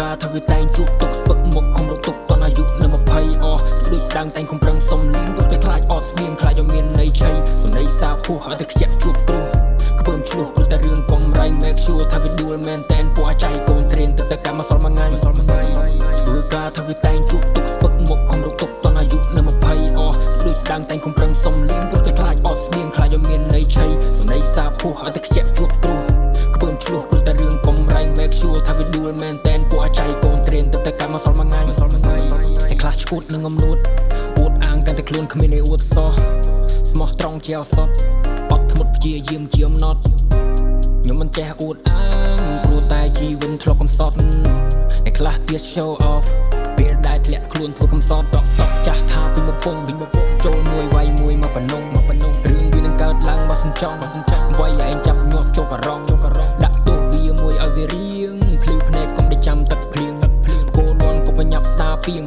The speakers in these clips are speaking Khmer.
ការធ្វើវាតែងជួបទុកស្ពឹកមុខខំរត់ទុកតនអាយុនៅ20ស្ដួយស្ដាងតែងខំប្រឹងសុំលៀងរត់តែខ្លាចអត់ស្បៀងខ្លាចឲ្យមានន័យឆៃសំដីសាបហួសឲ្យតែខ្ជាក់ជួបគ្រូក្ពើមឆ្លោះព្រោះតែរឿងកំរៃ make sure ថាវាដួលមែនតែនពួកអាចៃកូនត្រៀនទៅកម្មសល់មួយថ្ងៃធ្វើការធ្វើវាតែងជួបទុកស្ពឹកមុខខំរត់ទុកតនអាយុនៅ20ស្ដួយស្ដាងតែងខំប្រឹងសុំលៀងរត់តែខ្លាចអត់ស្បៀងខ្លាចឲ្យមានន័យឆៃសំដីសាបហួសឲ្យតែខ្ជាក់ជួបគ្រូក្ពើមឆ្លោះព្រោះតែរឿងកំរៃ make sure ថាវាដួលមែនតែនពួកអាចៃកូនត្រៀនទៅកម្មសល់មួយថ្ងៃតែខ្លះឈួតនឹងអំនួតអួតអាងកាន់តែខ្លួនគ្មានឯអួតសោះស្មោះត្រង់ជាអសត់អត់ធ្មត់ព្យាយាមជាអំណត់ខ្ញុំមិនចេះអួតអាងព្រោះតែជីវិតធ្លាប់កំសត់តែខ្លះទៀត show off ពេលដែលធ្លាក់ខ្លួនធ្វើកំសត់តក់ចាស់ថាពីមកពងចូលមួយវាយមួយមកប៉ុណ្ណឹងរឿងវានឹងកើតឡើងមកសញ្ចង់វាយឯងចាប់ញាត់ចូលករងដាក់ទោសវាមួយឲ្យវារៀងភ្លឺភ្នែកកុំได้ចាំទឹកភ្លៀងគោលន់កុំបញ្ញាប់ស្ដាពីង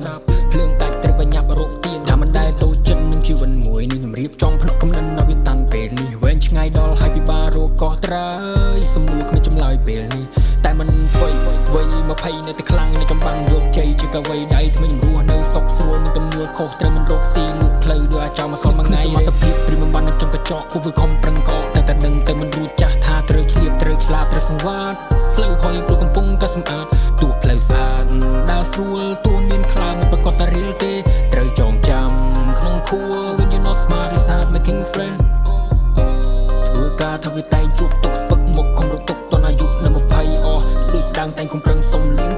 ភ្លើងដាច់ត្រូវបញ្ញាប់រកទៀនថាមិនដែលតូចចិត្តនឹងជីវិតមួយនេះខ្ញុំរៀបចំភ្នក់កំណិនឲ្យវាតាន់ពេលនេះវែងឆ្ងាយដល់ហើយពិបាករកកោះត្រើយសំនួរគ្មានចម្លើយពេលនេះតែមិនធ្វើវ័យ20នៅតែខ្លាំងនៅចំបាំងយកជ័យជាកវីដៃថ្មីរស់នៅសុខស្រួលនឹងទំនួលខុសត្រូវមិនរកស៊ីលក់ផ្លូវដូចអាចមកសល់មួយថ្ងៃសមត្ថភាពព្រីមិនបាននឹងចំកញ្ចក់ពួកវាខំប្រឹងកោតែដឹងតែមិនរួចចាស់ថាត្រូវឆ្លៀតត្រូវឆ្លាតត្រូវសង្វាតផ្លូវហុយព្រោះកំពុងតែសម្អាតទោះផ្លូវស្អាតដើរស្រួលទោះមានខ្លាមិនប្រកបតែរៀលទេត្រូវចងចាំក្នុងខួរ when you not smart is hard making friend ធ្វើការធ្វើវាតែងជួបទុកស្ពឹកមុខខំរត់ទុកតនអាយុនៅ20ស្ដួយស្ដាងតែងខំប្រឹងសុំលៀង